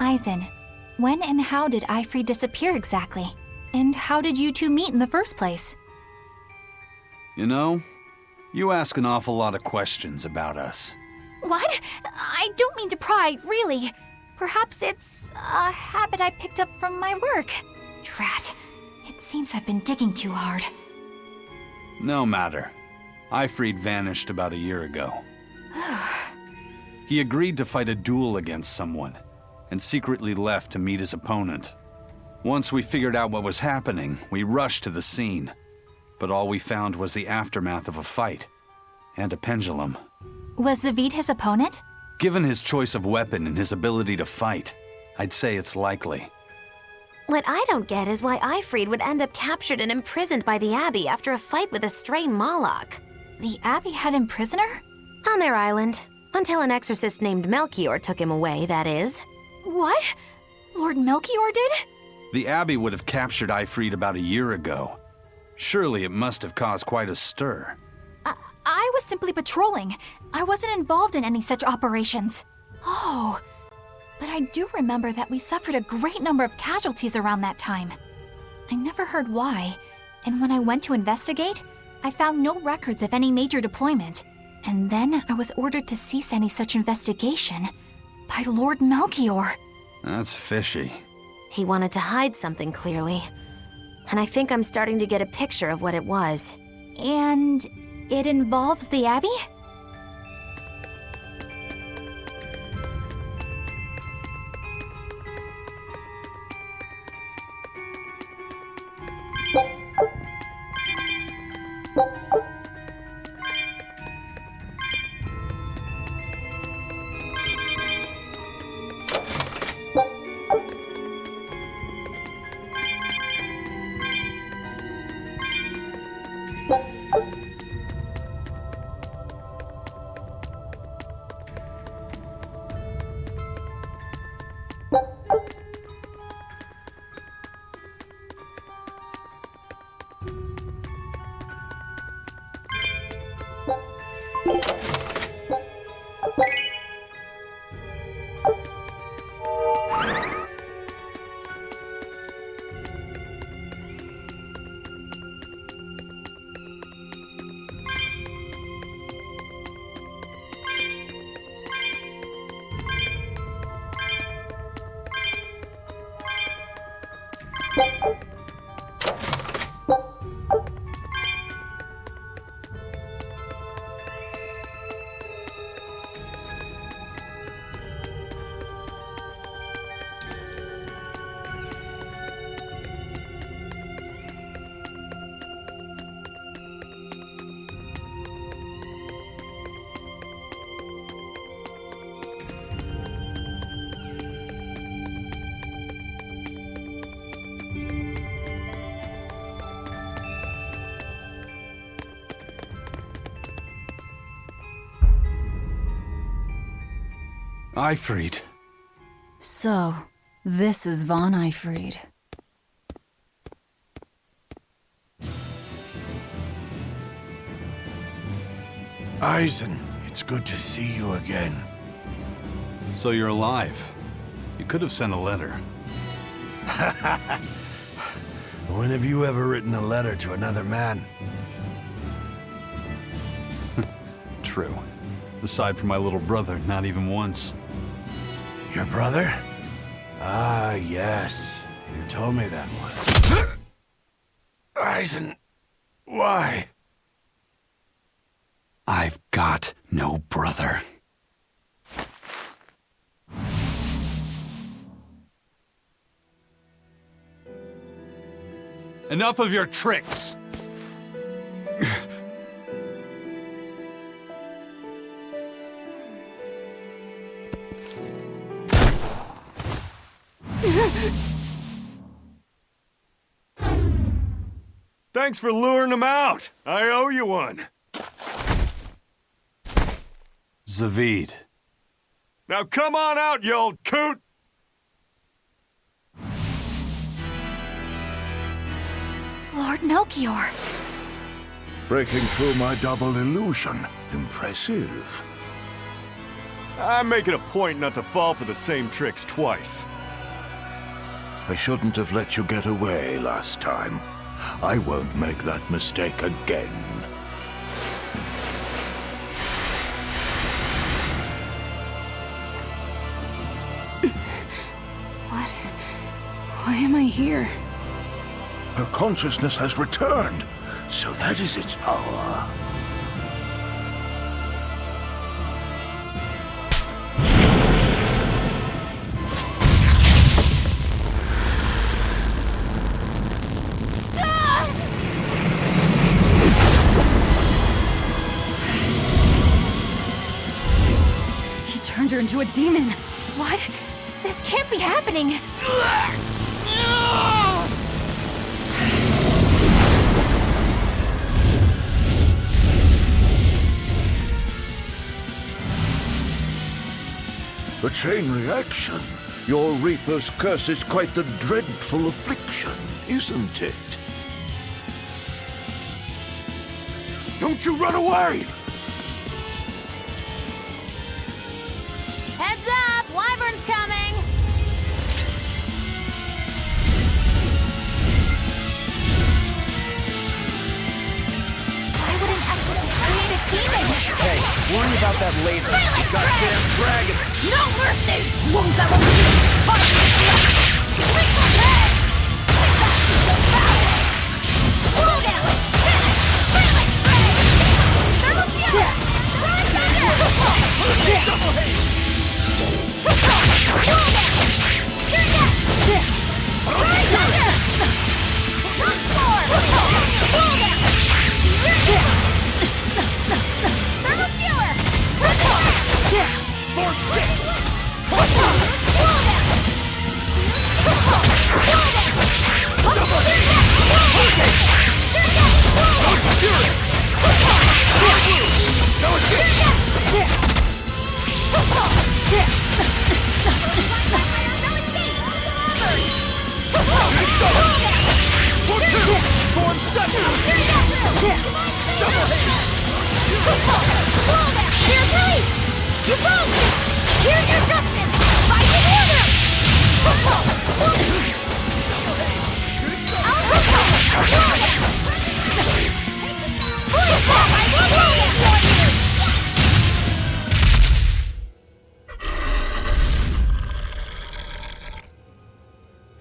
Eisen, when and how did Eifried disappear exactly? And how did you two meet in the first place? You know, you ask an awful lot of questions about us. What? I don't mean to pry, really. Perhaps it's a habit I picked up from my work. Drat. It seems I've been digging too hard. No matter. Eifried vanished about a year ago. He agreed to fight a duel against someone, and secretly left to meet his opponent. Once we figured out what was happening, we rushed to the scene. But all we found was the aftermath of a fight, and a pendulum. Was Zavid his opponent? Given his choice of weapon and his ability to fight, I'd say it's likely. What I don't get is why Eifried would end up captured and imprisoned by the Abbey after a fight with a stray Moloch. The Abbey had him prisoner? On their island. Until an exorcist named Melchior took him away, that is. What? Lord Melchior did? The Abbey would have captured Eifried about a year ago. Surely it must have caused quite a stir. I was simply patrolling. I wasn't involved in any such operations. Oh, but I do remember that we suffered a great number of casualties around that time. I never heard why, and when I went to investigate, I found no records of any major deployment. And then I was ordered to cease any such investigation by Lord Melchior. That's fishy. He wanted to hide something, clearly. And I think I'm starting to get a picture of what it was. And it involves the Abbey? Eifried. So, this is Von Eifried. Eisen, it's good to see you again. So you're alive. You could have sent a letter. When have you ever written a letter to another man? True. Aside from my little brother, not even once. Your brother? Ah, yes. You told me that once. Eisen, why? I've got no brother. Enough of your tricks! Thanks for luring him out. I owe you one. Zavid. Now come on out, you old coot! Lord Melchior. Breaking through my double illusion. Impressive. I'm making a point not to fall for the same tricks twice. I shouldn't have let you get away last time. I won't make that mistake again. What? Why am I here? Her consciousness has returned, so that is its power. He turned her into a demon. What? This can't be happening. A chain reaction. Your Reaper's curse is quite the dreadful affliction, isn't it? Don't you run away! Heads up! Wyvern's coming! Why would an exorcist create a demon? Hey, worry about that later. Goddamn dragon! No mercy! Won't that one Cool down!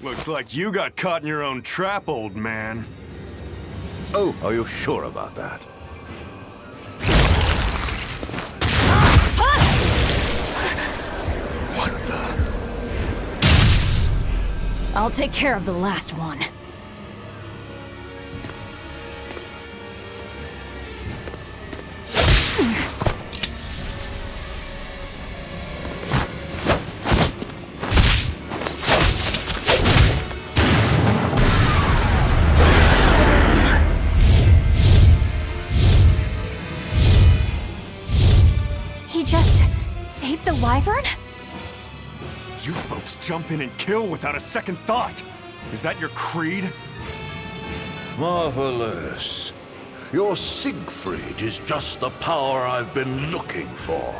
Looks like you got caught in your own trap, old man. Oh, are you sure about that? What the? I'll take care of the last one. He just saved the wyvern? You folks jump in and kill without a second thought. Is that your creed? Marvelous. Your Siegfried is just the power I've been looking for.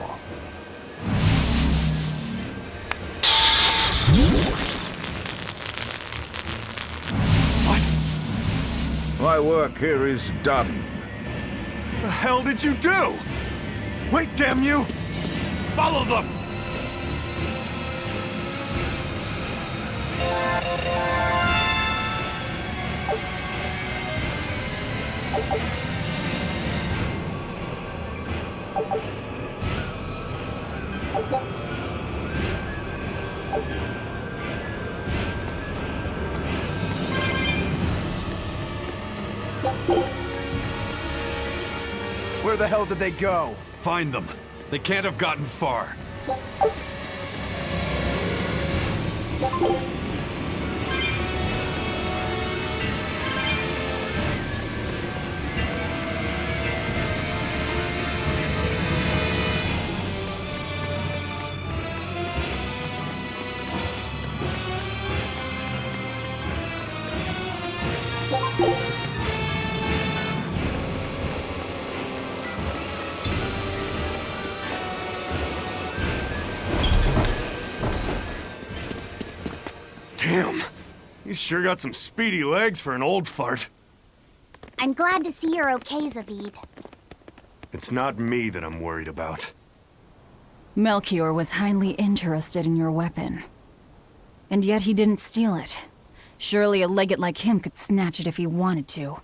What? My work here is done. The hell did you do? Wait, damn you! Follow them! Where the hell did they go? Find them. They can't have gotten far. He's sure got some speedy legs for an old fart. I'm glad to see you're okay, Zavid. It's not me that I'm worried about. Melchior was highly interested in your weapon. And yet he didn't steal it. Surely a legate like him could snatch it if he wanted to.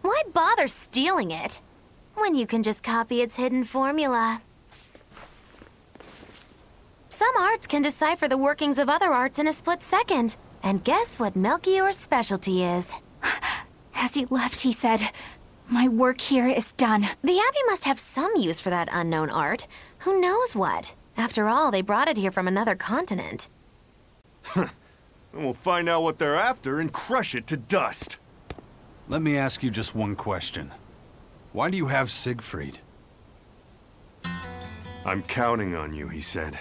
Why bother stealing it when you can just copy its hidden formula? Some arts can decipher the workings of other arts in a split second. And guess what Melchior's specialty is? As he left, he said, "My work here is done." The Abbey must have some use for that unknown art. Who knows what? After all, they brought it here from another continent. And we'll find out what they're after and crush it to dust. Let me ask you just one question. Why do you have Siegfried? I'm counting on you, he said.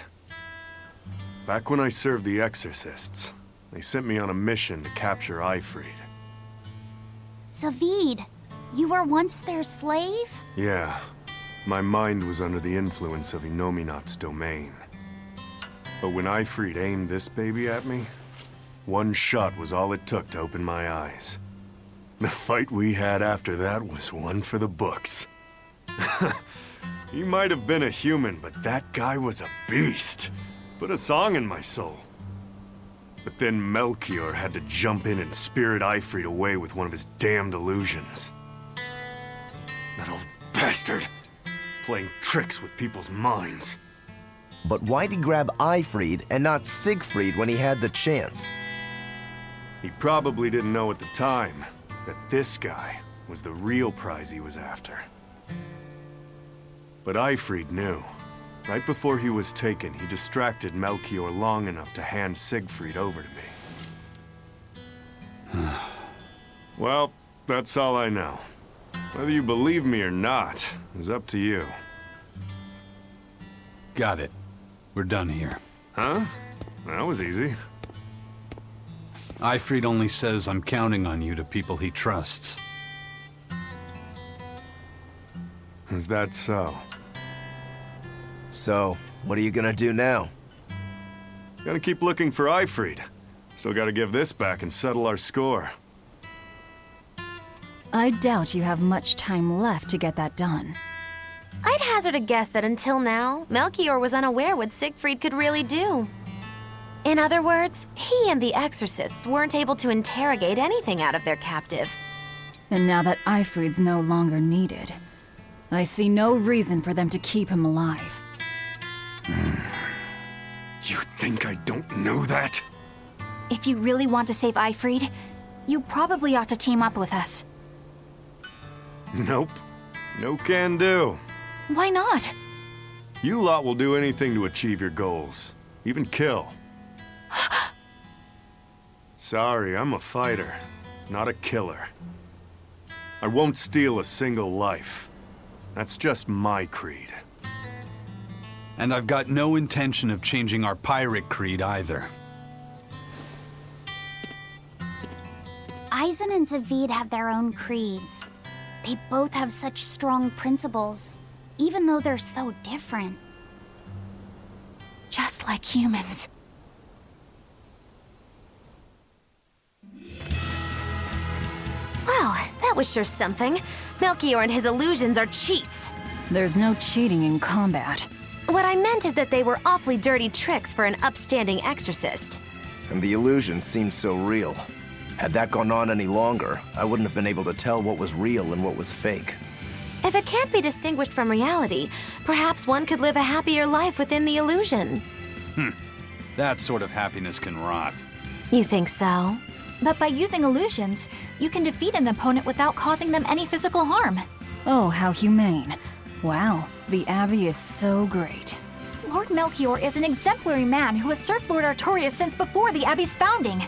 Back when I served the Exorcists, they sent me on a mission to capture Eifried. Zavid, you were once their slave? Yeah. My mind was under the influence of Inominat's domain. But when Eifried aimed this baby at me, one shot was all it took to open my eyes. The fight we had after that was one for the books. He might have been a human, but that guy was a beast. Put a song in my soul. But then Melchior had to jump in and spirit Eifried away with one of his damned illusions. That old bastard, playing tricks with people's minds. But why'd he grab Eifried and not Siegfried when he had the chance? He probably didn't know at the time that this guy was the real prize he was after. But Eifried knew. Right before he was taken, he distracted Melchior long enough to hand Siegfried over to me. Well, that's all I know. Whether you believe me or not is up to you. Got it. We're done here. Huh? That was easy. Eifried only says I'm counting on you to people he trusts. Is that so? So, what are you gonna do now? Gotta keep looking for Eifried. Still gotta give this back and settle our score. I doubt you have much time left to get that done. I'd hazard a guess that until now, Melchior was unaware what Siegfried could really do. In other words, he and the Exorcists weren't able to interrogate anything out of their captive. And now that Eifried's no longer needed, I see no reason for them to keep him alive. You think I don't know that? If you really want to save Eifried, you probably ought to team up with us. Nope. No can do. Why not? You lot will do anything to achieve your goals. Even kill. Sorry, I'm a fighter, not a killer. I won't steal a single life. That's just my creed. And I've got no intention of changing our pirate creed either. Eisen and Zavid have their own creeds. They both have such strong principles, even though they're so different. Just like humans. Well, that was sure something. Melchior and his illusions are cheats. There's no cheating in combat. What I meant is that they were awfully dirty tricks for an upstanding exorcist. And the illusions seemed so real. Had that gone on any longer, I wouldn't have been able to tell what was real and what was fake. If it can't be distinguished from reality, perhaps one could live a happier life within the illusion. That sort of happiness can rot. You think so? But by using illusions, you can defeat an opponent without causing them any physical harm. Oh, how humane. Wow, the Abbey is so great. Lord Melchior is an exemplary man who has served Lord Artorius since before the Abbey's founding.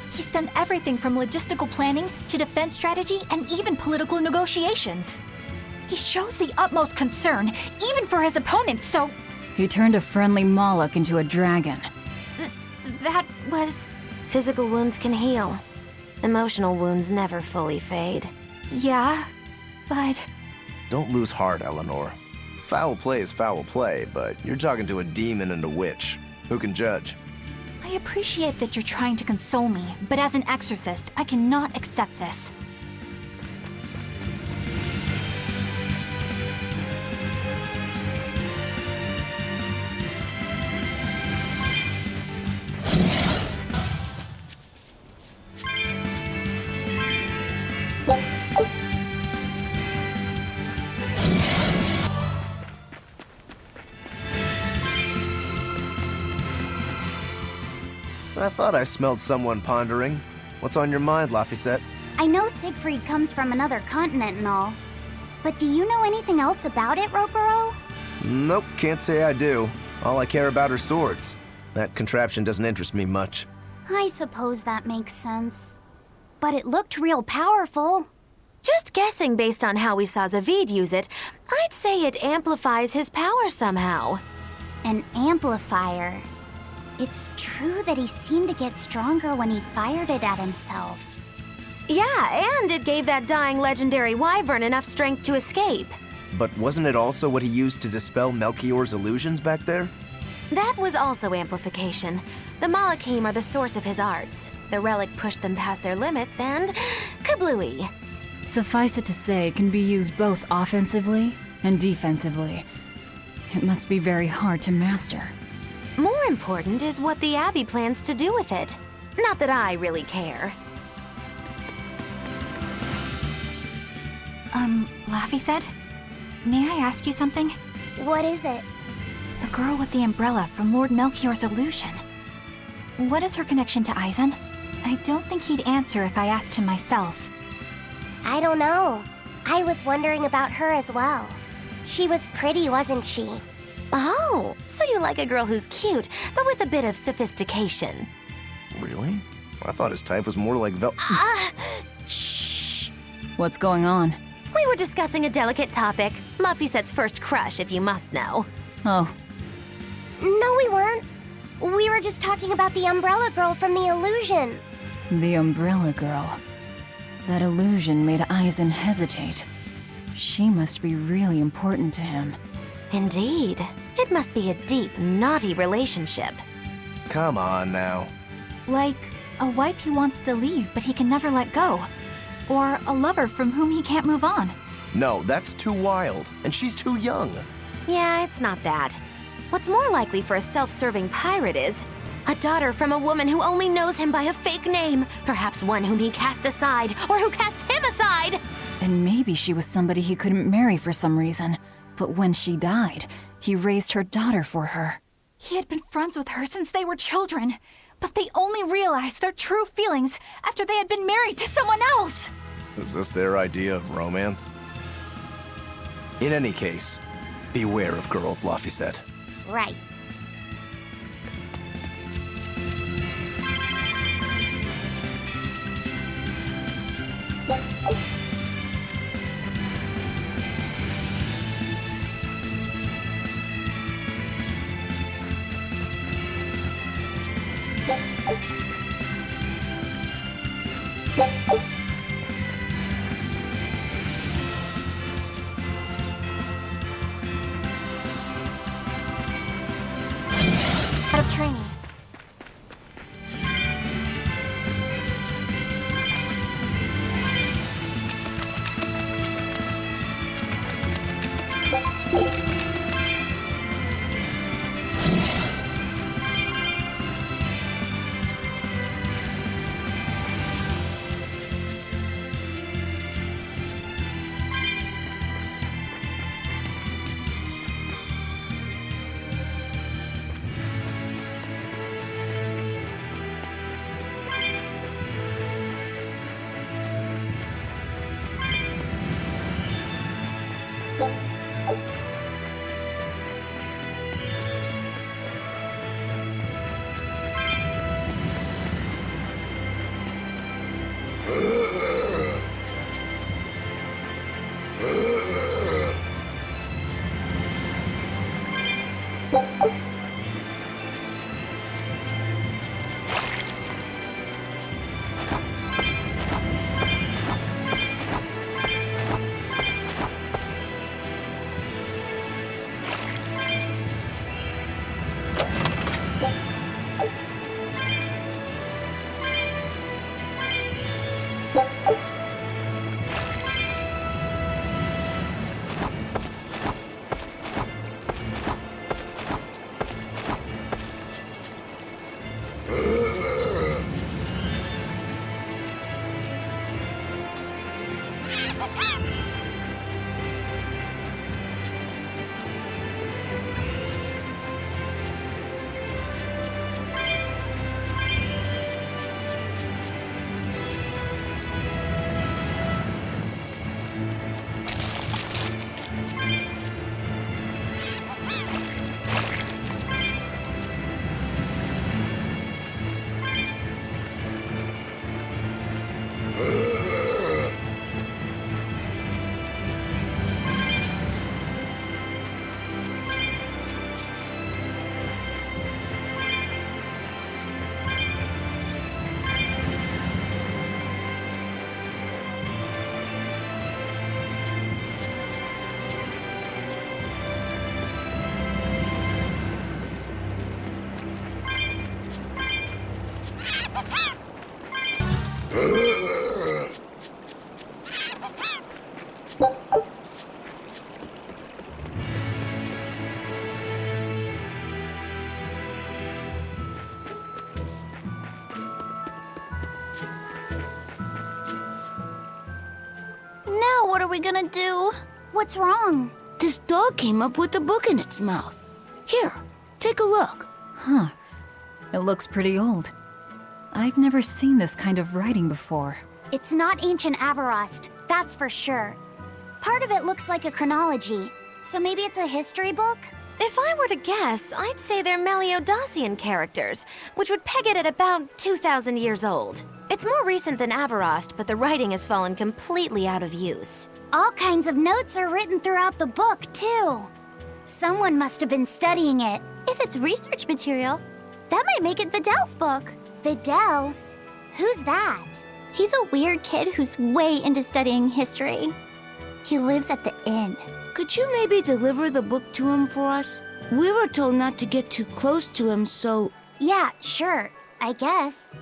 He's done everything from logistical planning to defense strategy and even political negotiations. He shows the utmost concern, even for his opponents, so... He turned a friendly Moloch into a dragon. That was... Physical wounds can heal. Emotional wounds never fully fade. Yeah, but... Don't lose heart, Eleanor. Foul play is foul play, but you're talking to a demon and a witch. Who can judge? I appreciate that you're trying to console me, but as an exorcist, I cannot accept this. I thought I smelled someone pondering. What's on your mind, Laphicet? I know Siegfried comes from another continent and all. But do you know anything else about it, Ropero? Nope, can't say I do. All I care about are swords. That contraption doesn't interest me much. I suppose that makes sense. But it looked real powerful. Just guessing based on how we saw Zavid use it, I'd say it amplifies his power somehow. An amplifier. It's true that he seemed to get stronger when he fired it at himself. Yeah, and it gave that dying legendary wyvern enough strength to escape. But wasn't it also what he used to dispel Melchior's illusions back there? That was also amplification. The Malachim are the source of his arts. The relic pushed them past their limits and kablooey. Suffice it to say, it can be used both offensively and defensively. It must be very hard to master. More important is what the Abbey plans to do with it. Not that I really care. Laphicet? May I ask you something? What is it? The girl with the umbrella from Lord Melchior's illusion. What is her connection to Eisen? I don't think he'd answer if I asked him myself. I don't know. I was wondering about her as well. She was pretty, wasn't she? Oh, so you like a girl who's cute, but with a bit of sophistication. Really? I thought his type was more like Shh! What's going on? We were discussing a delicate topic. Laphicet's first crush, if you must know. Oh, No, we weren't. We were just talking about the umbrella girl from the illusion. the umbrella girl. That illusion made Eisen hesitate. She must be really important to him. Indeed. It must be a deep, naughty relationship. Come on now. Like a wife he wants to leave but he can never let go. Or a lover from whom he can't move on. No, that's too wild, and she's too young. Yeah, it's not that. What's more likely for a self-serving pirate is a daughter from a woman who only knows him by a fake name, perhaps one whom he cast aside, or who cast him aside! And maybe she was somebody he couldn't marry for some reason. But when she died, he raised her daughter for her. He had been friends with her since they were children, but they only realized their true feelings after they had been married to someone else. Is this their idea of romance? In any case, beware of girls, Laphicet. Right. Out of training. Now what are we gonna do? What's wrong? This dog came up with a book in its mouth. Here, take a look. Huh. It looks pretty old. I've never seen this kind of writing before. It's not ancient Avarost, that's for sure. Part of it looks like a chronology, so maybe it's a history book? If I were to guess, I'd say they're Meliodacian characters, which would peg it at about 2,000 years old. It's more recent than Avarost, but the writing has fallen completely out of use. All kinds of notes are written throughout the book, too. Someone must have been studying it. If it's research material, that might make it Videl's book. Videl? Who's that? He's a weird kid who's way into studying history. He lives at the inn. Could you maybe deliver the book to him for us? We were told not to get too close to him, so... Yeah, sure. I guess.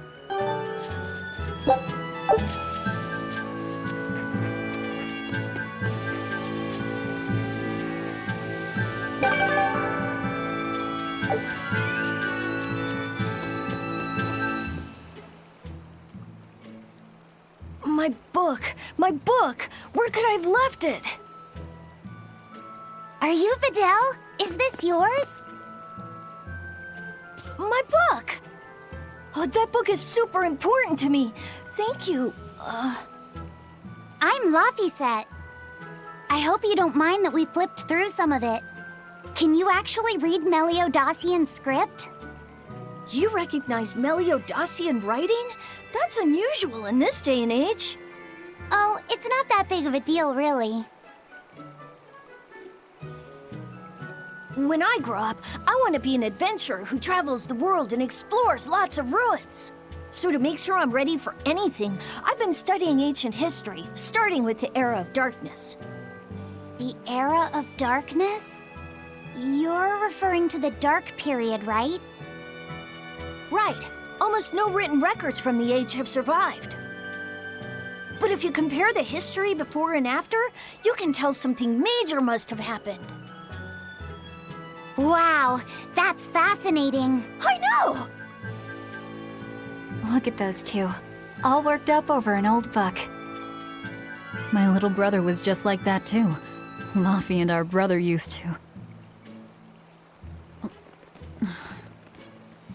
My book! My book! Where could I have left it? Are you Videl? Is this yours? My book! Oh, that book is super important to me. Thank you. I'm Laphicet. I hope you don't mind that we flipped through some of it. Can you actually read Meliodacian script? You recognize Meliodacian writing? That's unusual in this day and age. Oh, it's not that big of a deal, really. When I grow up, I want to be an adventurer who travels the world and explores lots of ruins. So to make sure I'm ready for anything, I've been studying ancient history, starting with the Era of Darkness. The Era of Darkness? You're referring to the Dark Period, right? Right. Almost no written records from the age have survived. But if you compare the history before and after, you can tell something major must have happened. Wow, that's fascinating. I know! Look at those two, all worked up over an old book. My little brother was just like that too. Laffy and our brother used to.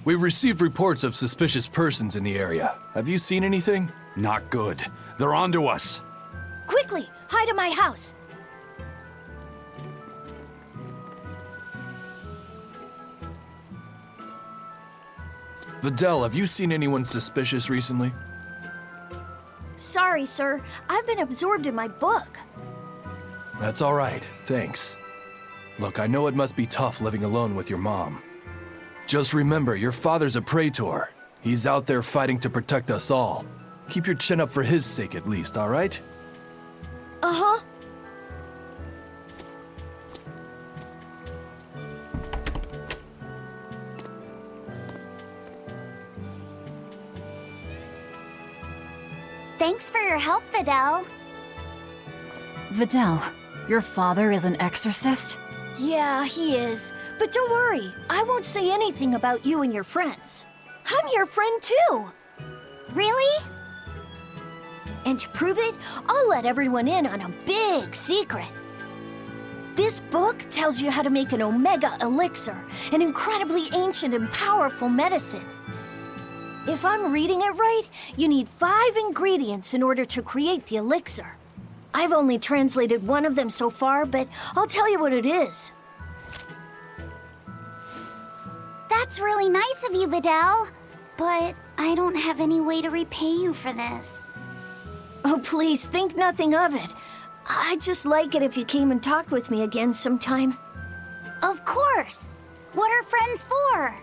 We've received reports of suspicious persons in the area. Have you seen anything? Not good. They're onto us. Quickly, hide in my house. Videl, have you seen anyone suspicious recently? Sorry, sir. I've been absorbed in my book. That's all right, thanks. Look, I know it must be tough living alone with your mom. Just remember, your father's a praetor. He's out there fighting to protect us all. Keep your chin up for his sake at least, all right? Uh-huh. Thanks for your help, Videl. Videl, your father is an exorcist? Yeah, he is. But don't worry, I won't say anything about you and your friends. I'm your friend too. Really? And to prove it, I'll let everyone in on a big secret. This book tells you how to make an Omega Elixir, an incredibly ancient and powerful medicine. If I'm reading it right, you need 5 ingredients in order to create the elixir. I've only translated one of them so far, but I'll tell you what it is. That's really nice of you, Videl. But I don't have any way to repay you for this. Oh, please, think nothing of it. I'd just like it if you came and talked with me again sometime. Of course. What are friends for?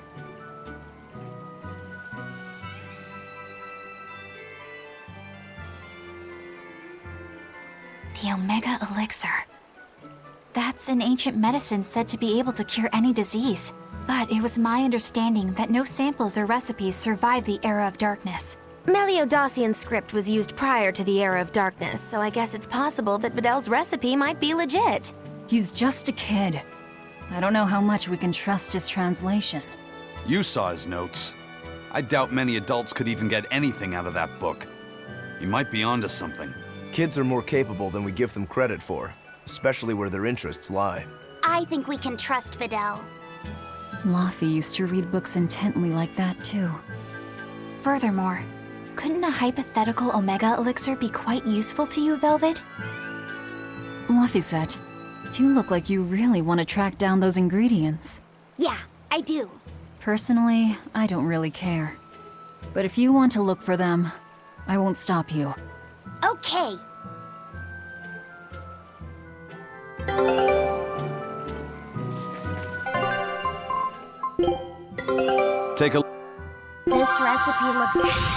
The Omega Elixir. That's an ancient medicine said to be able to cure any disease. But it was my understanding that no samples or recipes survived the Era of Darkness. Meliodosian script was used prior to the Era of Darkness, so I guess it's possible that Videl's recipe might be legit. He's just a kid. I don't know how much we can trust his translation. You saw his notes. I doubt many adults could even get anything out of that book. He might be onto something. Kids are more capable than we give them credit for, especially where their interests lie. I think we can trust Videl. Laufey used to read books intently like that, too. Furthermore, couldn't a hypothetical Omega Elixir be quite useful to you, Velvet? Laufey, you look like you really want to track down those ingredients. Yeah, I do. Personally, I don't really care. But if you want to look for them, I won't stop you. Okay. Take a This recipe looks...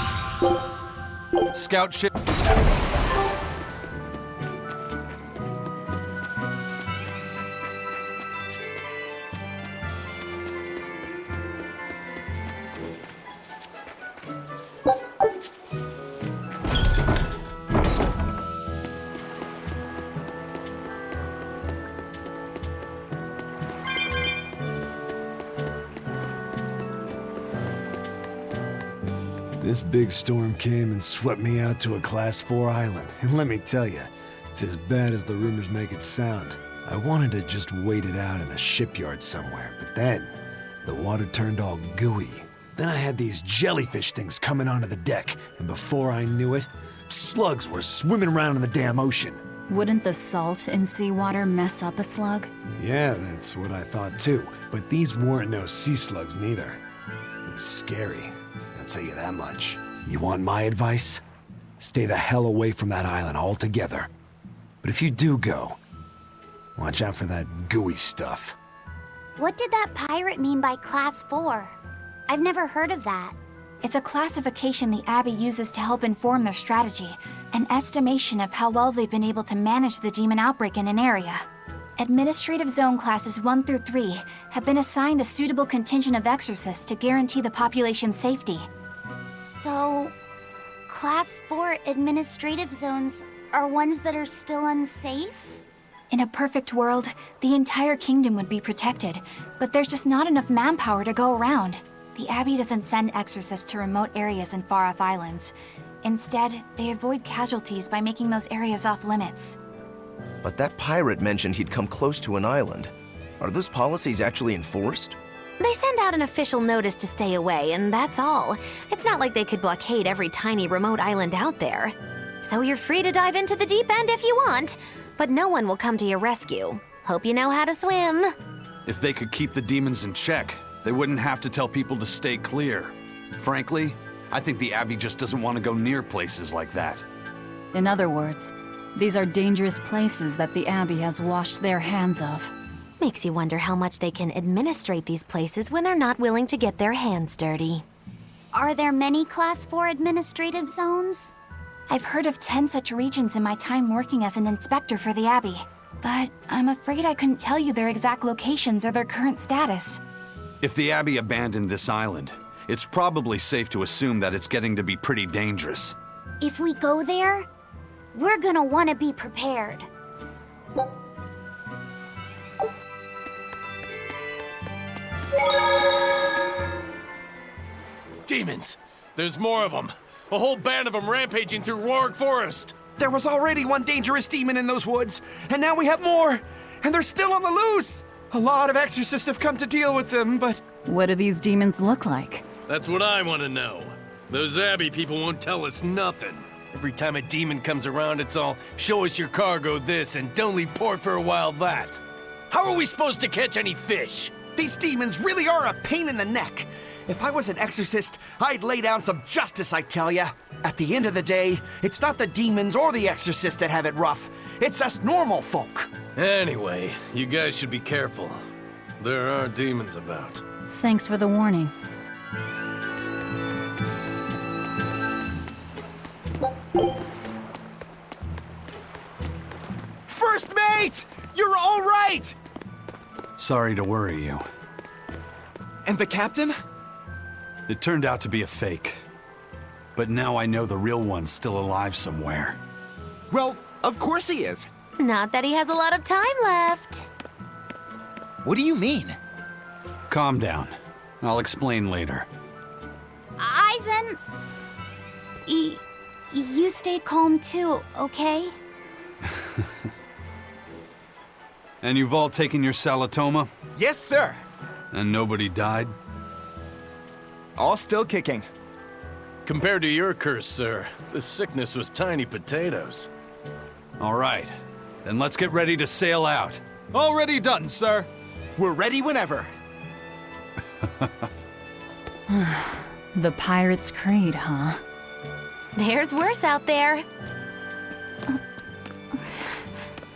scout ship. This big storm came and swept me out to a Class 4 island, and let me tell you, it's as bad as the rumors make it sound. I wanted to just wait it out in a shipyard somewhere, but then the water turned all gooey. Then I had these jellyfish things coming onto the deck, and before I knew it, slugs were swimming around in the damn ocean. Wouldn't the salt in seawater mess up a slug? Yeah, that's what I thought too, but these weren't no sea slugs neither. It was scary. I'll tell you that much. You want my advice? Stay the hell away from that island altogether. But if you do go, watch out for that gooey stuff. What did that pirate mean by Class 4? I've never heard of that. It's a classification the Abbey uses to help inform their strategy, an estimation of how well they've been able to manage the demon outbreak in an area. Administrative Zone Classes 1 through 3 have been assigned a suitable contingent of Exorcists to guarantee the population's safety. So, Class 4 administrative zones are ones that are still unsafe? In a perfect world, the entire kingdom would be protected, but there's just not enough manpower to go around. The Abbey doesn't send Exorcists to remote areas and far-off islands. Instead, they avoid casualties by making those areas off-limits. But that pirate mentioned he'd come close to an island. Are those policies actually enforced? They send out an official notice to stay away, and that's all. It's not like they could blockade every tiny remote island out there. So you're free to dive into the deep end if you want, but no one will come to your rescue. Hope you know how to swim. If they could keep the demons in check, they wouldn't have to tell people to stay clear. Frankly, I think the Abbey just doesn't want to go near places like that. In other words, these are dangerous places that the Abbey has washed their hands of. Makes you wonder how much they can administrate these places when they're not willing to get their hands dirty. Are there many Class 4 administrative zones? I've heard of 10 such regions in my time working as an inspector for the Abbey, but I'm afraid I couldn't tell you their exact locations or their current status. If the Abbey abandoned this island, it's probably safe to assume that it's getting to be pretty dangerous. If we go there, we're gonna want to be prepared. Demons! There's more of them! A whole band of them rampaging through Warwick Forest! There was already one dangerous demon in those woods, and now we have more! And they're still on the loose! A lot of exorcists have come to deal with them, but... What do these demons look like? That's what I want to know. Those Abbey people won't tell us nothing. Every time a demon comes around, it's all, show us your cargo this, and don't leave port for a while that. How are we supposed to catch any fish? These demons really are a pain in the neck. If I was an exorcist, I'd lay down some justice, I tell ya. At the end of the day, it's not the demons or the exorcists that have it rough. It's us normal folk. Anyway, you guys should be careful. There are demons about. Thanks for the warning. First mate! You're all right! Sorry to worry you. And the captain? It turned out to be a fake. But now I know the real one's still alive somewhere. Well, of course he is. Not that he has a lot of time left. What do you mean? Calm down. I'll explain later. Aizen... you stay calm too, okay? And you've all taken your Salatoma? Yes, sir. And nobody died? All still kicking. Compared to your curse, sir, this sickness was tiny potatoes. All right. Then let's get ready to sail out. Already done, sir. We're ready whenever. The Pirate's Creed, huh? There's worse out there.